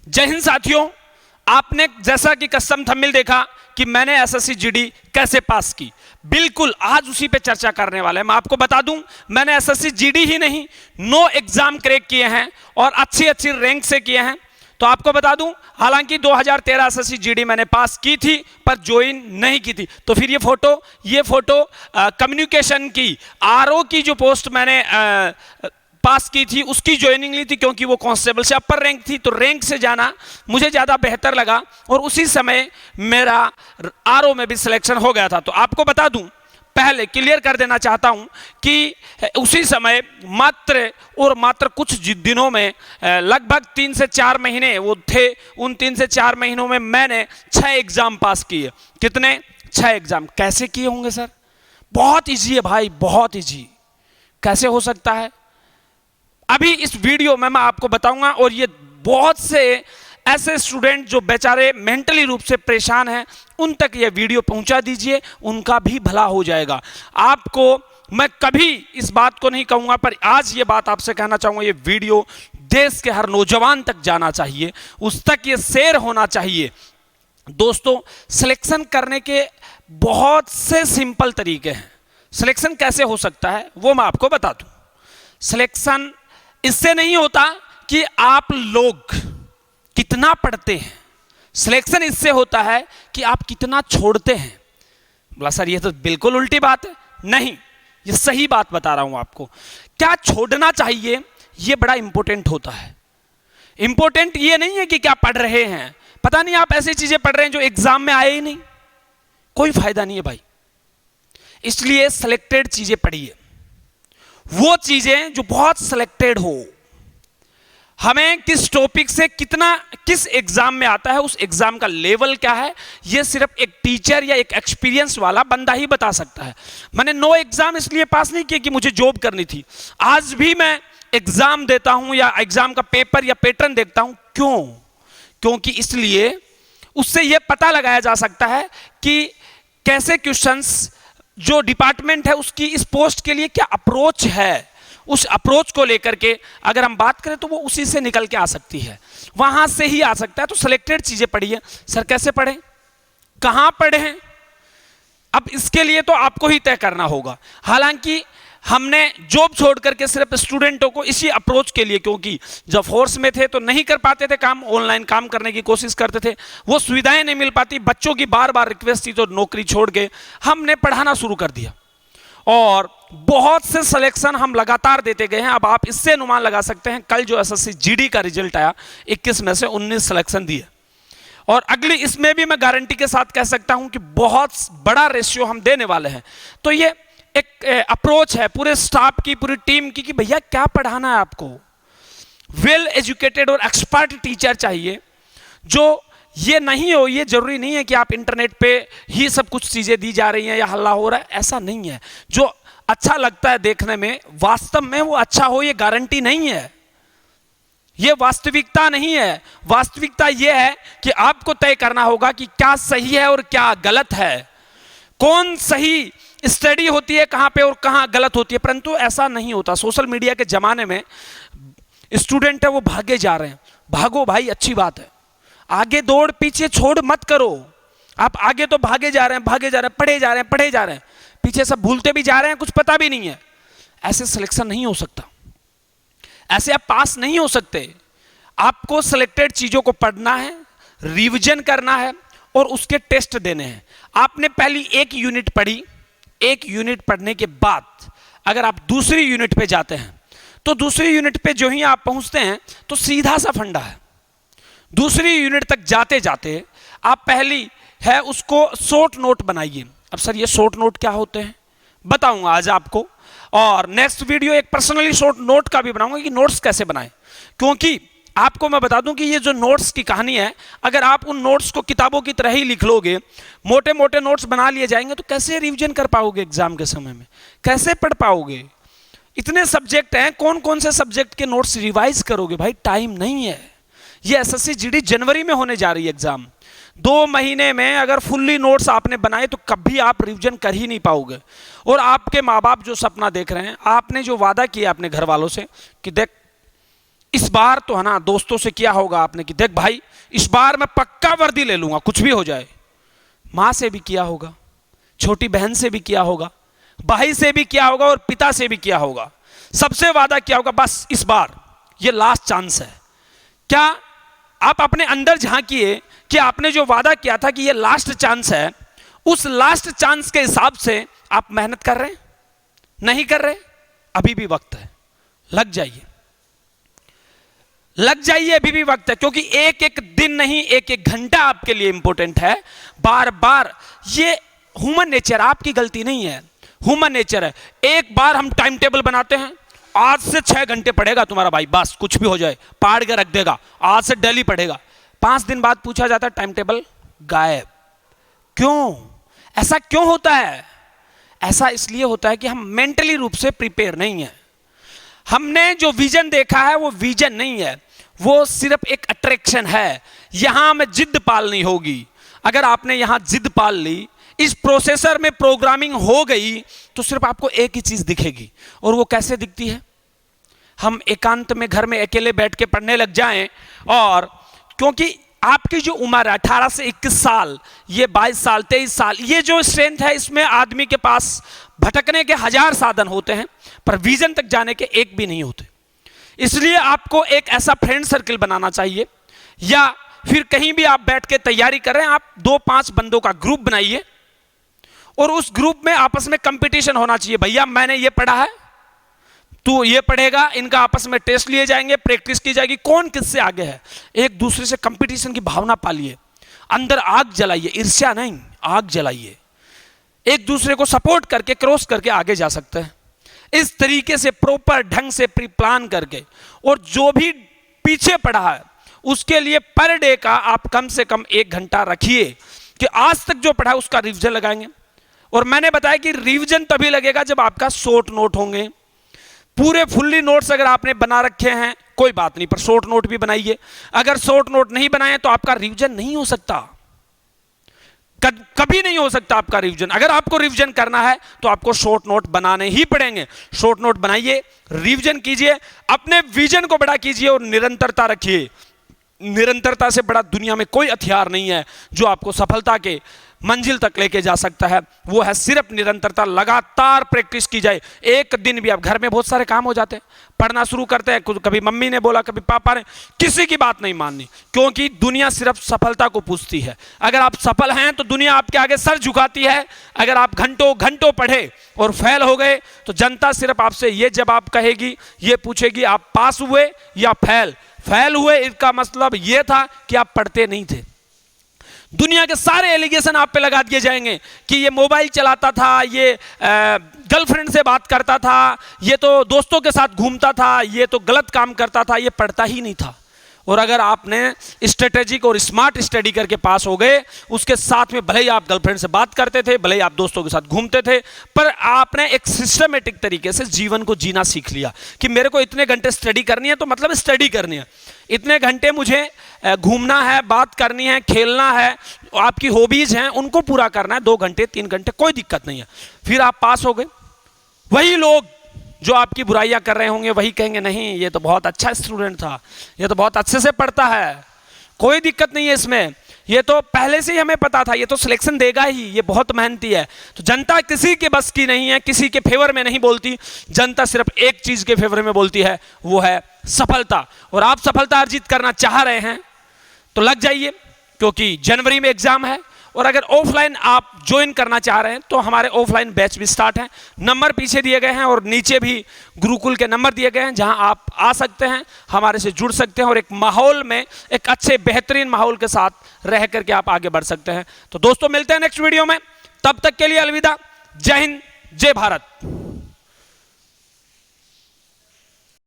जय हिंद साथियों, आपने जैसा कि कस्टम थंबनेल देखा कि मैंने एसएससी जीडी कैसे पास की, बिल्कुल आज उसी पे चर्चा करने वाले हैं। मैं आपको बता दूं, मैंने एसएससी जीडी ही नहीं 9 एग्जाम क्रैक किए हैं और अच्छी अच्छी रैंक से किए हैं। तो आपको बता दूं, हालांकि 2013 एसएससी जीडी मैंने पास की थी पर ज्वाइन नहीं की थी। तो फिर ये फोटो कम्युनिकेशन की आरओ की जो पोस्ट मैंने पास की थी उसकी ज्वाइनिंग ली थी, क्योंकि वो कांस्टेबल से अपर रैंक थी, तो रैंक से जाना मुझे ज़्यादा बेहतर लगा और उसी समय मेरा आरओ में भी सिलेक्शन हो गया था। तो आपको बता दूं, पहले क्लियर कर देना चाहता हूं कि उसी समय मात्र कुछ दिनों में लगभग 3 से 4 महीने वो थे, उन 3 से 4 महीनों में मैंने 6 एग्जाम पास किए। कितने? 6 एग्जाम। कैसे किए होंगे सर? बहुत ईजी है भाई, बहुत ईजी। कैसे हो सकता है? अभी इस वीडियो में मैं आपको बताऊंगा, और ये बहुत से ऐसे स्टूडेंट जो बेचारे मेंटली रूप से परेशान हैं उन तक ये वीडियो पहुंचा दीजिए, उनका भी भला हो जाएगा। आपको मैं कभी इस बात को नहीं कहूंगा, पर आज ये बात आपसे कहना चाहूंगा, ये वीडियो देश के हर नौजवान तक जाना चाहिए, उस तक ये शेयर होना चाहिए। दोस्तों, सिलेक्शन करने के बहुत से सिंपल तरीके हैं। सिलेक्शन कैसे हो सकता है वो मैं आपको बता दूं। सिलेक्शन इससे नहीं होता कि आप लोग कितना पढ़ते हैं, सिलेक्शन इससे होता है कि आप कितना छोड़ते हैं। बोला सर ये तो बिल्कुल उल्टी बात है। नहीं, ये सही बात बता रहा हूं आपको। क्या छोड़ना चाहिए ये बड़ा इंपॉर्टेंट होता है। इंपॉर्टेंट ये नहीं है कि क्या पढ़ रहे हैं। पता नहीं आप ऐसी चीजें पढ़ रहे हैं जो एग्जाम में आए ही नहीं, कोई फायदा नहीं है भाई। इसलिए सिलेक्टेड चीजें पढ़िए, वो चीजें जो बहुत सिलेक्टेड हो। हमें किस टॉपिक से किस एग्जाम में आता है, उस एग्जाम का लेवल क्या है, यह सिर्फ एक टीचर या एक एक्सपीरियंस वाला बंदा ही बता सकता है। मैंने 9 एग्जाम इसलिए पास नहीं किए कि मुझे जॉब करनी थी। आज भी मैं एग्जाम देता हूं या एग्जाम का पेपर या पैटर्न देखता हूं। क्यों? क्योंकि इसलिए उससे यह पता लगाया जा सकता है कि कैसे क्वेश्चंस जो डिपार्टमेंट है उसकी इस पोस्ट के लिए क्या अप्रोच है, उस अप्रोच को लेकर के अगर हम बात करें तो वो उसी से निकल के आ सकती है, वहां से ही आ सकता है। तो सिलेक्टेड चीजें पढ़िए। सर कैसे पढ़ें, कहां पढ़ें? अब इसके लिए तो आपको ही तय करना होगा। हालांकि हमने जॉब छोड़ करके सिर्फ स्टूडेंटों को इसी अप्रोच के लिए, क्योंकि जब फोर्स में थे तो नहीं कर पाते थे काम, ऑनलाइन काम करने की कोशिश करते थे, वो सुविधाएं नहीं मिल पाती, बच्चों की बार बार रिक्वेस्ट थी, तो नौकरी छोड़ के हमने पढ़ाना शुरू कर दिया और बहुत से सिलेक्शन हम लगातार देते गए हैं। अब आप इससे अनुमान लगा सकते हैं, कल जो एसएससी जीडी का रिजल्ट आया 21 में से 19 सिलेक्शन दिए, और अगली इसमें भी मैं गारंटी के साथ कह सकता हूं कि बहुत बड़ा रेशियो हम देने वाले हैं। तो ये एक अप्रोच है पूरे स्टाफ की, पूरी टीम की, कि भैया क्या पढ़ाना है आपको। वेल एजुकेटेड और एक्सपर्ट टीचर चाहिए। जो ये नहीं हो, ये जरूरी नहीं है कि आप इंटरनेट पे ही सब कुछ चीजें दी जा रही हैं या हल्ला हो रहा है, ऐसा नहीं है। जो अच्छा लगता है देखने में, वास्तव में वो अच्छा हो ये गारंटी नहीं है, ये वास्तविकता नहीं है। वास्तविकता ये है कि आपको तय करना होगा कि क्या सही है और क्या गलत है, कौन सही स्टडी होती है कहां पे और कहां गलत होती है। परंतु ऐसा नहीं होता। सोशल मीडिया के जमाने में स्टूडेंट है वो भागे जा रहे हैं। भागो भाई, अच्छी बात है, आगे दौड़, पीछे छोड़ मत करो। आप आगे तो भागे जा रहे हैं, पढ़े जा रहे हैं, पीछे सब भूलते भी जा रहे हैं, कुछ पता भी नहीं है। ऐसे सिलेक्शन नहीं हो सकता, ऐसे आप पास नहीं हो सकते। आपको सिलेक्टेड चीजों को पढ़ना है, रिवीजन करना है और उसके टेस्ट देने हैं। आपने पहली 1 यूनिट पढ़ी, 1 यूनिट पढ़ने के बाद अगर आप दूसरी यूनिट पे जाते हैं तो दूसरी यूनिट पे जो ही आप पहुंचते हैं तो सीधा सा फंडा है। दूसरी यूनिट तक जाते जाते आप पहली है उसको शॉर्ट नोट बनाइए। अब सर ये शॉर्ट नोट क्या होते हैं बताऊंगा आज आपको, और नेक्स्ट वीडियो एक पर्सनली शॉर्ट नोट का भी बनाऊंगा कि नोट्स कैसे बनाएं। क्योंकि आपको मैं बता दूं कि ये जो नोट्स की कहानी है, अगर आप उन नोट्स को किताबों की तरह ही लिख लोगे, मोटे मोटे नोट्स बना लिए जाएंगे, तो कैसे रिवीजन कर पाओगे एग्जाम के समय में, कैसे पढ़ पाओगे? इतने सब्जेक्ट हैं, कौन कौन से सब्जेक्ट के नोट्स रिवाइज करोगे भाई? टाइम नहीं है। ये एसएससी जीडी जनवरी में होने जा रही है एग्जाम। 2 महीने में अगर फुल्ली नोट्स आपने बनाए तो कभी आप रिवीजन कर ही नहीं पाओगे। और आपके माँ बाप जो सपना देख रहे हैं, आपने जो वादा किया अपने घर वालों से कि देख इस बार तो है ना दोस्तों से किया होगा आपने कि देख भाई इस बार मैं पक्का वर्दी ले लूंगा कुछ भी हो जाए। मां से भी किया होगा, छोटी बहन से भी किया होगा, भाई से भी किया होगा और पिता से भी किया होगा। सबसे वादा किया होगा बस इस बार ये लास्ट चांस है। क्या आप अपने अंदर झांकिए कि आपने जो वादा किया था कि ये लास्ट चांस है, उस लास्ट चांस के हिसाब से आप मेहनत कर रहे हैं? नहीं कर रहे? अभी भी वक्त है, लग जाइए, लग जाइए, अभी भी वक्त है। क्योंकि एक एक दिन नहीं, एक एक घंटा आपके लिए इंपॉर्टेंट है। बार बार ये ह्यूमन नेचर, आपकी गलती नहीं है, ह्यूमन नेचर है। एक बार हम टाइम टेबल बनाते हैं, आज से 6 घंटे पढ़ेगा तुम्हारा भाई, बस कुछ भी हो जाए पाड़ के रख देगा, आज से डेली पढ़ेगा। 5 दिन बाद पूछा जाता है टाइम टेबल गायब। क्यों? ऐसा क्यों होता है? ऐसा इसलिए होता है कि हम मेंटली रूप से प्रिपेयर नहीं है। हमने जो विजन देखा है वो विजन नहीं है, वो सिर्फ एक अट्रैक्शन है। यहां में जिद पालनी होगी। अगर आपने यहां जिद पाल ली, इस प्रोसेसर में प्रोग्रामिंग हो गई, तो सिर्फ आपको एक ही चीज दिखेगी। और वो कैसे दिखती है? हम एकांत में घर में अकेले बैठ के पढ़ने लग जाएं, और क्योंकि आपकी जो उम्र है 18 से 21 साल, ये 22 साल 23 साल, ये जो स्ट्रेंथ है, इसमें आदमी के पास भटकने के 1000 साधन होते हैं पर विजन तक जाने के एक भी नहीं होते। इसलिए आपको एक ऐसा फ्रेंड सर्कल बनाना चाहिए, या फिर कहीं भी आप बैठ के तैयारी कर रहे हैं, आप 2-5 बंदों का ग्रुप बनाइए और उस ग्रुप में आपस में कंपटीशन होना चाहिए। भैया मैंने ये पढ़ा है, तू ये पढ़ेगा, इनका आपस में टेस्ट लिए जाएंगे, प्रैक्टिस की जाएगी, कौन किससे आगे है। एक दूसरे से कंपटीशन की भावना पालिए, अंदर आग जलाइए, ईर्ष्या नहीं, आग जलाइए। एक दूसरे को सपोर्ट करके क्रॉस करके आगे जा सकते हैं। इस तरीके से प्रॉपर ढंग से प्री प्लान करके, और जो भी पीछे पढ़ा है उसके लिए पर डे का आप कम से कम 1 घंटा रखिए कि आज तक जो पढ़ा है उसका रिवीजन लगाएंगे। और मैंने बताया कि रिवीजन तभी लगेगा जब आपका शॉर्ट नोट होंगे। पूरे फुल्ली नोट्स अगर आपने बना रखे हैं कोई बात नहीं, पर शॉर्ट नोट भी बनाइए। अगर शॉर्ट नोट नहीं बनाए तो आपका रिवीजन नहीं हो सकता, कभी नहीं हो सकता आपका रिवीजन। अगर आपको रिवीजन करना है तो आपको शॉर्ट नोट बनाने ही पड़ेंगे। शॉर्ट नोट बनाइए, रिवीजन कीजिए, अपने विजन को बड़ा कीजिए और निरंतरता रखिए। निरंतरता से बड़ा दुनिया में कोई हथियार नहीं है जो आपको सफलता के मंजिल तक लेके जा सकता है, वो है सिर्फ निरंतरता। लगातार प्रैक्टिस की जाए। एक दिन भी, आप घर में बहुत सारे काम हो जाते हैं, पढ़ना शुरू करते हैं, कभी मम्मी ने बोला, कभी पापा ने, किसी की बात नहीं माननी, क्योंकि दुनिया सिर्फ सफलता को पूछती है। अगर आप सफल हैं तो दुनिया आपके आगे सर झुकाती है। अगर आप घंटों घंटों पढ़े और फेल हो गए तो जनता सिर्फ आपसे ये जवाब कहेगी, ये पूछेगी आप पास हुए या फेल। फेल हुए इसका मतलब यह था कि आप पढ़ते नहीं थे। दुनिया के सारे एलिगेशन आप पे लगा दिए जाएंगे कि ये मोबाइल चलाता था, ये गर्लफ्रेंड से बात करता था, ये तो दोस्तों के साथ घूमता था, ये तो गलत काम करता था, ये पढ़ता ही नहीं था। और अगर आपने स्ट्रेटेजिक और स्मार्ट स्टडी करके पास हो गए, उसके साथ में भले ही आप गर्लफ्रेंड से बात करते थे, भले ही आप दोस्तों के साथ घूमते थे, पर आपने एक सिस्टमेटिक तरीके से जीवन को जीना सीख लिया कि मेरे को इतने घंटे स्टडी करनी है तो मतलब स्टडी करनी है, इतने घंटे मुझे घूमना है, बात करनी है, खेलना है, आपकी हॉबीज हैं उनको पूरा करना है, 2 घंटे 3 घंटे कोई दिक्कत नहीं है। फिर आप पास हो गए। वही लोग जो आपकी बुराइयां कर रहे होंगे वही कहेंगे नहीं ये तो बहुत अच्छा स्टूडेंट था, ये तो बहुत अच्छे से पढ़ता है, कोई दिक्कत नहीं है इसमें, ये तो पहले से ही हमें पता था, ये तो सिलेक्शन देगा ही, ये बहुत मेहनती है। तो जनता किसी के बस की नहीं है, किसी के फेवर में नहीं बोलती। जनता सिर्फ एक चीज के फेवर में बोलती है, वो है सफलता। और आप सफलता अर्जित करना चाह रहे हैं तो लग जाइए, क्योंकि जनवरी में एग्जाम है। और अगर ऑफलाइन आप ज्वाइन करना चाह रहे हैं तो हमारे ऑफलाइन बैच भी स्टार्ट हैं। नंबर पीछे दिए गए हैं और नीचे भी गुरुकुल के नंबर दिए गए हैं, जहां आप आ सकते हैं, हमारे से जुड़ सकते हैं और एक माहौल में, एक अच्छे बेहतरीन माहौल के साथ रह करके आप आगे बढ़ सकते हैं। तो दोस्तों मिलते हैं नेक्स्ट वीडियो में, तब तक के लिए अलविदा। जय हिंद, जय भारत।